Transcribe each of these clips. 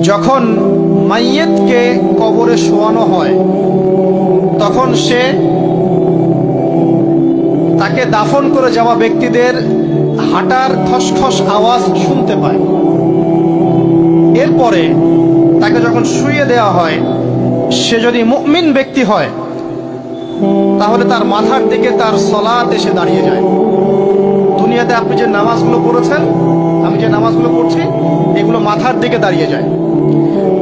যখন মাইয়েতকে কবরে শোয়ানো হয় তখন সে তাকে দাফন করে যাওয়া ব্যক্তিদের হাঁটার খসখস আওয়াজ শুনতে পায়। এরপরে তাকে যখন শুইয়ে দেওয়া হয়, সে যদি মুমিন ব্যক্তি হয় তাহলে তার মাথার দিকে তার সলাত এসে দাঁড়িয়ে যায়। দুনিয়াতে আপনি যে নামাজগুলো পড়েছেন, আমি যে নামাজগুলো পড়ছি, এগুলো মাথার দিকে দাঁড়িয়ে যায়।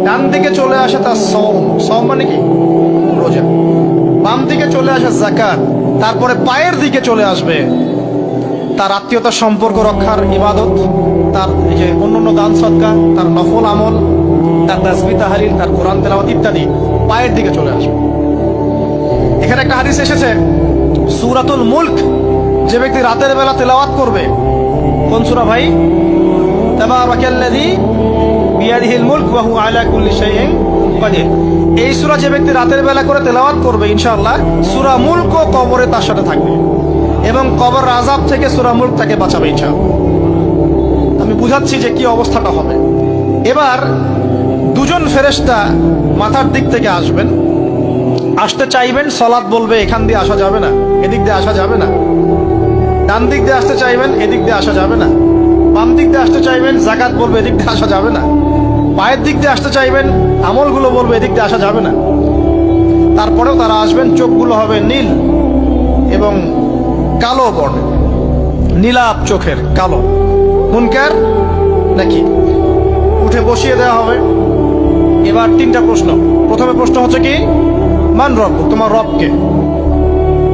ডান দিকে চলে আসে তার সওম মানে কি? রোজা। বাম দিকে চলে আসে যাকাত। তারপরে পায়ের দিকে চলে আসবে তার আত্মীয়তার সম্পর্ক রক্ষার ইবাদত, তার এই যে অন্যান্য দান সদকা, তার নফল আমল, তার তাসবিহ তাহলিল, তার কোরআন তেলাওয়াত ইত্যাদি পায়ের দিকে চলে আসবে। এখানে একটা হাদিস এসেছে, সূরাতুল মুলক যে ব্যক্তি রাতের বেলা তেলাওয়াত করবে, কোন সূরা ভাই? তাবারাকাল্লাযী বিয়াদিহিল মুলক ওয়া হুয়া আলা কুল্লি শাইইন কাদির। এই সূরা যে ব্যক্তি রাতের বেলা করে তেলাওয়াত করবে, ইনশাআল্লাহ সূরা মুলক কবরে তার সাথে থাকবে এবং কবর আযাব থেকে সূরা মুলক তাকে বাঁচাবে ইনশাআল্লাহ। আমি বুঝাচ্ছি যে কি অবস্থাটা হবে। এবার দুজন ফেরেশতা মাথার দিক থেকে আসবেন, আসতে চাইবেন, সালাত বলবে এখান দিয়ে আসা যাবে না, এদিক দিয়ে আসা যাবে না। ডান দিক দিয়ে আসতে চাইবেন, এদিক দিয়ে আসা যাবে না। বাম দিক দিয়ে আসতে চাইবেন, যাকাত বলবে এদিক দিয়ে আসা যাবে না। পায়ের দিক দিয়ে আসতে চাইবেন, আমলগুলো বলবে এদিক দিয়ে আসা যাবে না। তারপরেও তারা আসবেন, চোখগুলো হবে নীল এবং কালো বর্ণ, নীলাপ চোখের, কালো। মুনকার নাকি? উঠে বসিয়ে দেওয়া হবে। এবার তিনটা প্রশ্ন। প্রথমে প্রশ্ন হচ্ছে কি? মান রব, তোমার রবকে?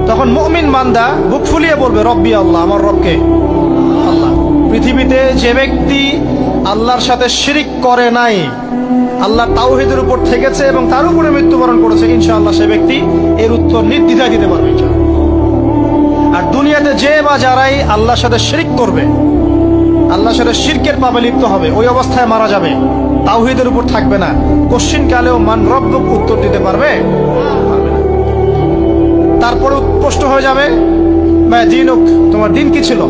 তখন মুমিন বান্দা বুক ফুলিয়ে বলবে রব্বি আল্লাহ, আমার রবকে আল্লাহ। পৃথিবীতে যে ব্যক্তি আল্লাহর সাথে শিরিক করে নাই, আল্লাহ তাওহীদের উপর থেকেছে এবং তার উপরে মৃত্যুবরণ করেছে, ইনশাআল্লাহ সে ব্যক্তি এর উত্তর নির্দ্বিধায় দিতে পারবে ইনশাআল্লাহ। আর দুনিয়াতে যে বা যারাই আল্লাহর সাথে শিরিক করবে, আল্লাহর সাথে শিরকের পাপে লিপ্ত হবে, ওই অবস্থায় মারা যাবে, তাওহীদের উপর থাকবে না, কোশ্চিন কালেও মান রব্বুক উত্তর দিতে পারবে না। তারপরে প্রশ্ন হয়ে যাবে মা দীনুক, তোমার দিন কি ছিল?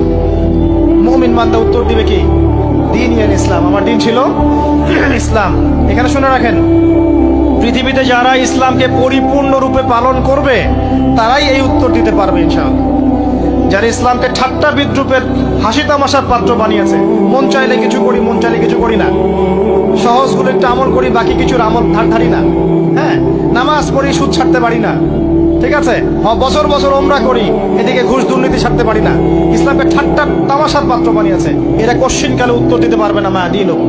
মুমিন বান্দা উত্তর দিবে কি? দিন ইয়াল ইসলাম, আমার দিন ছিল ইসলাম। এখানে শুনে রাখেন, পৃথিবীতে যারা ইসলামকে পরিপূর্ণরূপে পালন করবে তারাই এই উত্তর দিতে পারবে ইনশাআল্লাহ। যারা ইসলামকে ঠাট্টা বিদ্রুপের হাসি তামাশার পাত্র বানিয়েছে, মন চাইলে কিছু করি, মন চাইলে কিছু করি না, সহজগুলো একটু আমল করি, বাকি কিছুর আমল ধারি না, হ্যাঁ, নামাজ পড়ি, সুদ ছাড়তে পারি না, ঠিক আছে, বছর বছর ওমরা করি, এদিকে ঘুষ দুর্নীতি ছাড়তে পারি না, ইসলামকে ঠাট্টা তামাশার পাত্র বানিয়েছে, এরা কোশ্চিন কালে উত্তর দিতে পারবে না মা দীনুক,